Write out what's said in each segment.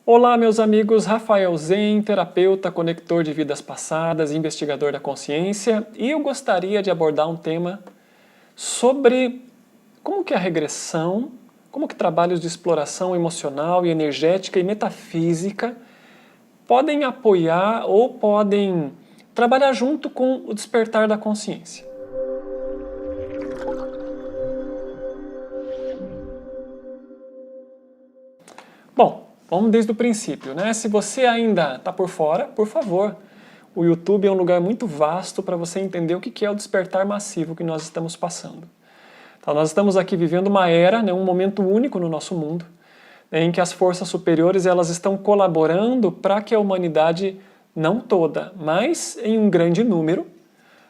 Olá, meus amigos, Rafael Zen, terapeuta, conector de vidas passadas, investigador da consciência, e eu gostaria de abordar um tema sobre como que a regressão, como que trabalhos de exploração emocional e energética e metafísica podem apoiar ou podem trabalhar junto com o despertar da consciência. Bom, vamos desde o princípio, né? Se você ainda está por fora, por favor, o YouTube é um lugar muito vasto para você entender o que é o despertar massivo que nós estamos passando. Então, nós estamos aqui vivendo uma era, né, um momento único no nosso mundo, né, em que as forças superiores elas estão colaborando para que a humanidade, não toda, mas em um grande número,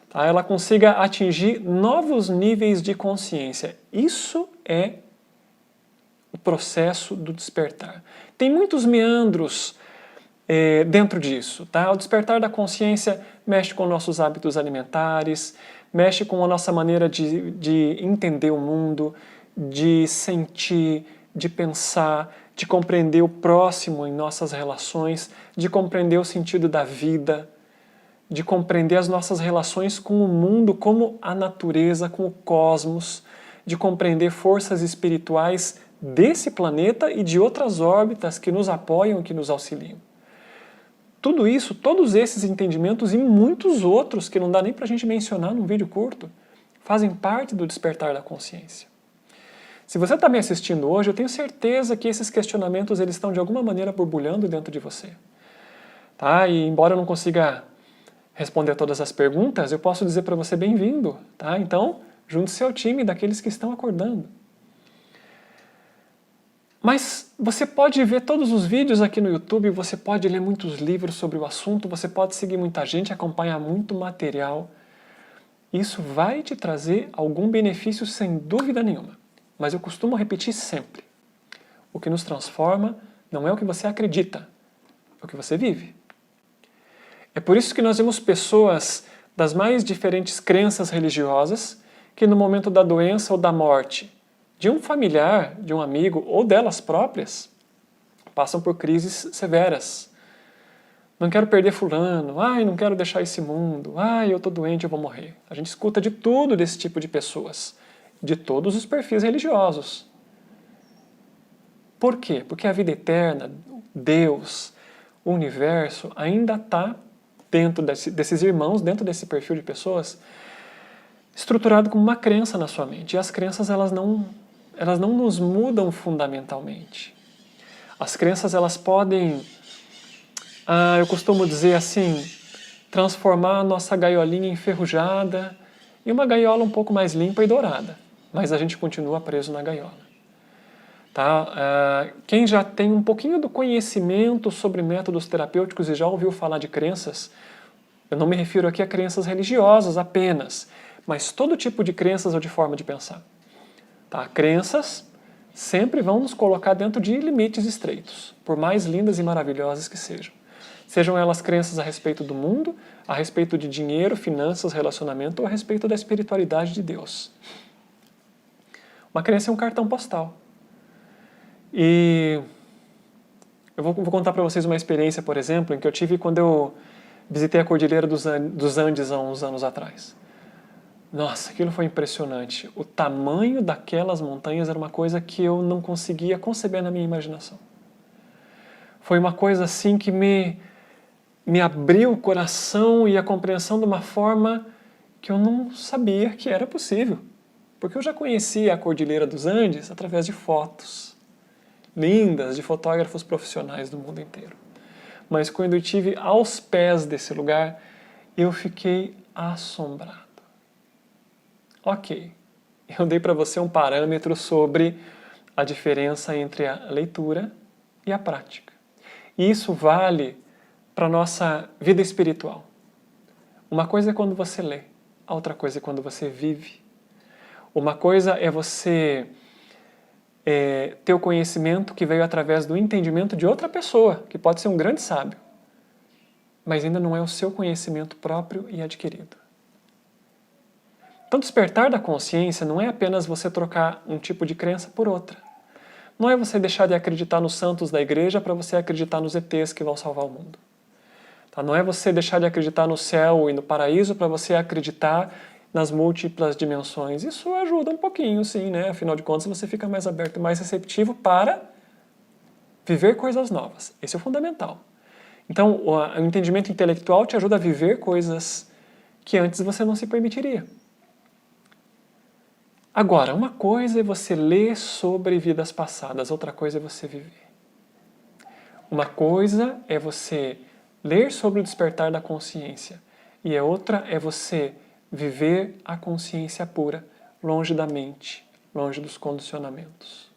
tá, ela consiga atingir novos níveis de consciência. Isso é o processo do despertar. Tem muitos meandros dentro disso. Tá? O despertar da consciência mexe com nossos hábitos alimentares, mexe com a nossa maneira de entender o mundo, de sentir, de pensar, de compreender o próximo em nossas relações, de compreender o sentido da vida, de compreender as nossas relações com o mundo, como a natureza, com o cosmos, de compreender forças espirituais desse planeta e de outras órbitas que nos apoiam, que nos auxiliam. Tudo isso, todos esses entendimentos e muitos outros que não dá nem para a gente mencionar num vídeo curto, fazem parte do despertar da consciência. Se você está me assistindo hoje, eu tenho certeza que esses questionamentos eles estão de alguma maneira borbulhando dentro de você. Tá? E embora eu não consiga responder todas as perguntas, eu posso dizer para você bem-vindo. Tá? Então, junte-se ao time daqueles que estão acordando. Mas você pode ver todos os vídeos aqui no YouTube, você pode ler muitos livros sobre o assunto, você pode seguir muita gente, acompanhar muito material. Isso vai te trazer algum benefício sem dúvida nenhuma. Mas eu costumo repetir sempre. O que nos transforma não é o que você acredita, é o que você vive. É por isso que nós vemos pessoas das mais diferentes crenças religiosas que no momento da doença ou da morte de um familiar, de um amigo ou delas próprias, passam por crises severas. Não quero perder fulano, não quero deixar esse mundo, eu estou doente, eu vou morrer. A gente escuta de tudo desse tipo de pessoas, de todos os perfis religiosos. Por quê? Porque a vida eterna, Deus, o universo, ainda está dentro desses irmãos, dentro desse perfil de pessoas, estruturado como uma crença na sua mente. E as crenças, elas não nos mudam fundamentalmente. As crenças, elas podem, eu costumo dizer assim, transformar a nossa gaiolinha enferrujada em uma gaiola um pouco mais limpa e dourada. Mas a gente continua preso na gaiola. Tá? Quem já tem um pouquinho do conhecimento sobre métodos terapêuticos e já ouviu falar de crenças, eu não me refiro aqui a crenças religiosas apenas, mas todo tipo de crenças ou de forma de pensar. Tá? Crenças sempre vão nos colocar dentro de limites estreitos, por mais lindas e maravilhosas que sejam. Sejam elas crenças a respeito do mundo, a respeito de dinheiro, finanças, relacionamento ou a respeito da espiritualidade de Deus. Uma crença é um cartão postal. E eu vou contar para vocês uma experiência, por exemplo, em que eu tive quando eu visitei a Cordilheira dos Andes há uns anos atrás. Nossa, aquilo foi impressionante. O tamanho daquelas montanhas era uma coisa que eu não conseguia conceber na minha imaginação. Foi uma coisa assim que me abriu o coração e a compreensão de uma forma que eu não sabia que era possível. Porque eu já conhecia a Cordilheira dos Andes através de fotos lindas de fotógrafos profissionais do mundo inteiro. Mas quando eu estive aos pés desse lugar, eu fiquei assombrado. Ok, eu dei para você um parâmetro sobre a diferença entre a leitura e a prática. E isso vale para a nossa vida espiritual. Uma coisa é quando você lê, a outra coisa é quando você vive. Uma coisa é você ter o conhecimento que veio através do entendimento de outra pessoa, que pode ser um grande sábio, mas ainda não é o seu conhecimento próprio e adquirido. Então, despertar da consciência não é apenas você trocar um tipo de crença por outra, Não é você deixar de acreditar nos santos da igreja para você acreditar nos ETs que vão salvar o mundo. Tá? Não é você deixar de acreditar no céu e no paraíso para você acreditar nas múltiplas dimensões. Isso ajuda um pouquinho, sim, né? Afinal de contas, você fica mais aberto e mais receptivo para viver coisas novas. Esse é o fundamental. Então, o entendimento intelectual te ajuda a viver coisas que antes você não se permitiria. Agora, uma coisa é você ler sobre vidas passadas, outra coisa é você viver. Uma coisa é você ler sobre o despertar da consciência, e a outra é você viver a consciência pura, longe da mente, longe dos condicionamentos.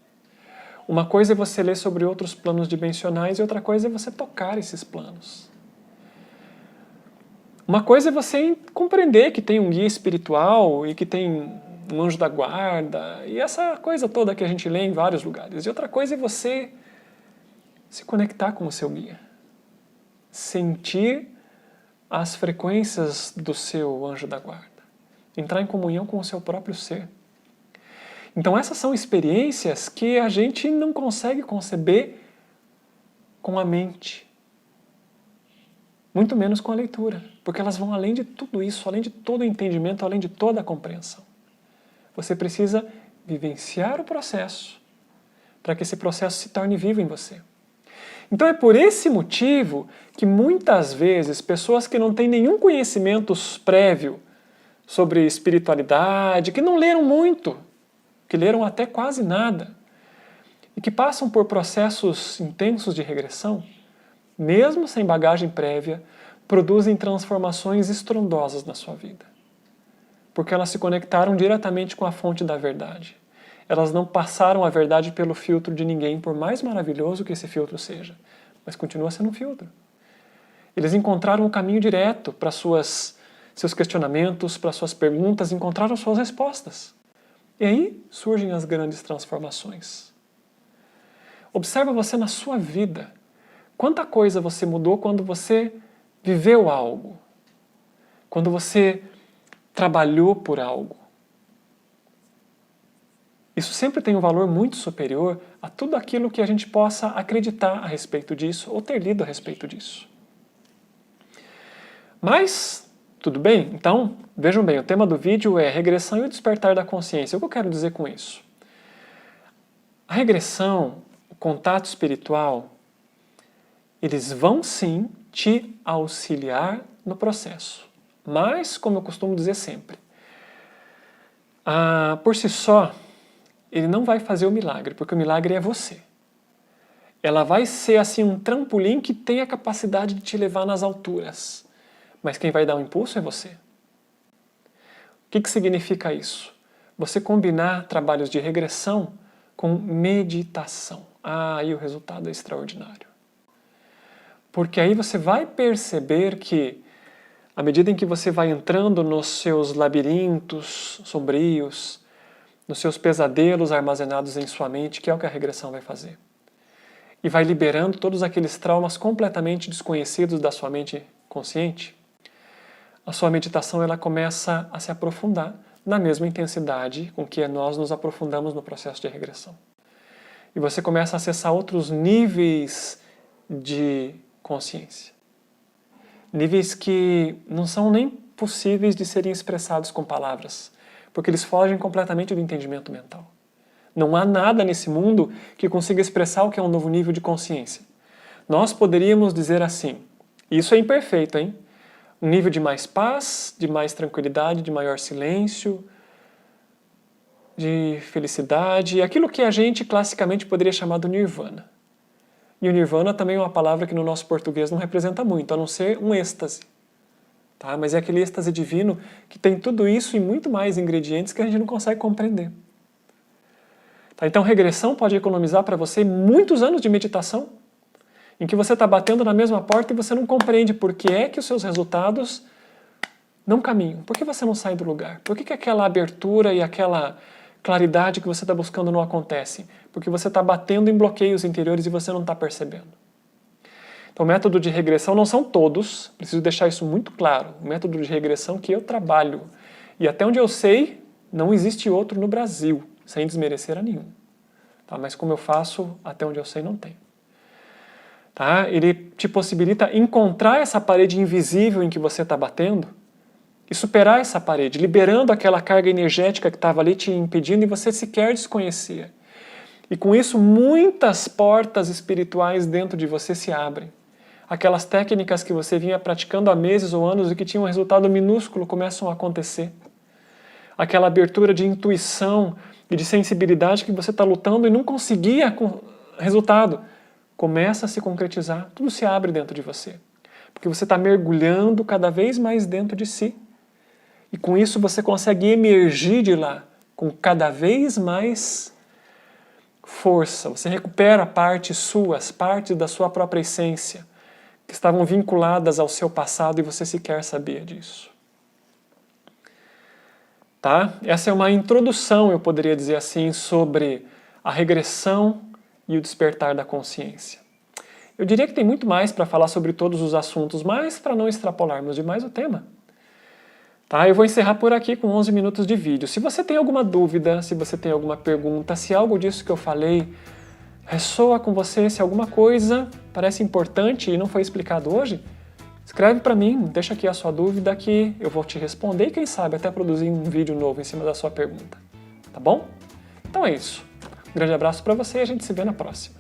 Uma coisa é você ler sobre outros planos dimensionais e outra coisa é você tocar esses planos. Uma coisa é você compreender que tem um guia espiritual e que tem um anjo da guarda e essa coisa toda que a gente lê em vários lugares. E outra coisa é você se conectar com o seu guia. Sentir as frequências do seu anjo da guarda. Entrar em comunhão com o seu próprio ser. Então essas são experiências que a gente não consegue conceber com a mente. Muito menos com a leitura, porque elas vão além de tudo isso, além de todo o entendimento, além de toda a compreensão. Você precisa vivenciar o processo, para que esse processo se torne vivo em você. Então é por esse motivo que muitas vezes pessoas que não têm nenhum conhecimento prévio sobre espiritualidade, que não leram muito, que leram até quase nada, e que passam por processos intensos de regressão, mesmo sem bagagem prévia, produzem transformações estrondosas na sua vida. Porque elas se conectaram diretamente com a fonte da verdade. Elas não passaram a verdade pelo filtro de ninguém, por mais maravilhoso que esse filtro seja, mas continua sendo um filtro. Eles encontraram o caminho direto para seus questionamentos, para suas perguntas, encontraram suas respostas. E aí surgem as grandes transformações. Observa você na sua vida. Quanta coisa você mudou quando você viveu algo? Quando você trabalhou por algo? Isso sempre tem um valor muito superior a tudo aquilo que a gente possa acreditar a respeito disso ou ter lido a respeito disso. Mas, tudo bem? Então, vejam bem, o tema do vídeo é regressão e o despertar da consciência. O que eu quero dizer com isso? A regressão, o contato espiritual, eles vão sim te auxiliar no processo. Mas, como eu costumo dizer sempre, por si só, ele não vai fazer o milagre, porque o milagre é você. Ela vai ser assim um trampolim que tem a capacidade de te levar nas alturas. Mas quem vai dar o impulso é você. O que significa isso? Você combinar trabalhos de regressão com meditação. Aí o resultado é extraordinário. Porque aí você vai perceber que, à medida em que você vai entrando nos seus labirintos sombrios, nos seus pesadelos armazenados em sua mente, que é o que a regressão vai fazer, e vai liberando todos aqueles traumas completamente desconhecidos da sua mente consciente, a sua meditação ela começa a se aprofundar na mesma intensidade com que nós nos aprofundamos no processo de regressão. E você começa a acessar outros níveis de consciência. Níveis que não são nem possíveis de serem expressados com palavras, porque eles fogem completamente do entendimento mental. Não há nada nesse mundo que consiga expressar o que é um novo nível de consciência. Nós poderíamos dizer assim, e isso é imperfeito, hein? Um nível de mais paz, de mais tranquilidade, de maior silêncio, de felicidade, aquilo que a gente classicamente poderia chamar do nirvana. E o nirvana também é uma palavra que no nosso português não representa muito, a não ser um êxtase. Tá? Mas é aquele êxtase divino que tem tudo isso e muito mais ingredientes que a gente não consegue compreender. Tá? Então regressão pode economizar para você muitos anos de meditação, em que você está batendo na mesma porta e você não compreende por que é que os seus resultados não caminham. Por que você não sai do lugar? Por que aquela abertura e aquela claridade que você está buscando não acontece? Porque você está batendo em bloqueios interiores e você não está percebendo. Então o método de regressão não são todos, preciso deixar isso muito claro. O método de regressão que eu trabalho, e até onde eu sei, não existe outro no Brasil, sem desmerecer a nenhum. Tá? Mas como eu faço, até onde eu sei, não tem. Tá? Ele te possibilita encontrar essa parede invisível em que você está batendo e superar essa parede, liberando aquela carga energética que estava ali te impedindo e você sequer desconhecia. E com isso, muitas portas espirituais dentro de você se abrem. Aquelas técnicas que você vinha praticando há meses ou anos e que tinham um resultado minúsculo começam a acontecer. Aquela abertura de intuição e de sensibilidade que você está lutando e não conseguia resultado, começa a se concretizar, tudo se abre dentro de você. Porque você está mergulhando cada vez mais dentro de si. E com isso você consegue emergir de lá com cada vez mais força. Você recupera partes suas, partes da sua própria essência, que estavam vinculadas ao seu passado e você sequer sabia disso. Tá? Essa é uma introdução, eu poderia dizer assim, sobre a regressão e o despertar da consciência. Eu diria que tem muito mais para falar sobre todos os assuntos, mas para não extrapolarmos demais o tema. Tá? Eu vou encerrar por aqui com 11 minutos de vídeo. Se você tem alguma dúvida, se você tem alguma pergunta, se algo disso que eu falei ressoa com você, se alguma coisa parece importante e não foi explicado hoje, escreve para mim, deixa aqui a sua dúvida que eu vou te responder e quem sabe até produzir um vídeo novo em cima da sua pergunta. Tá bom? Então é isso. Um grande abraço para você e a gente se vê na próxima.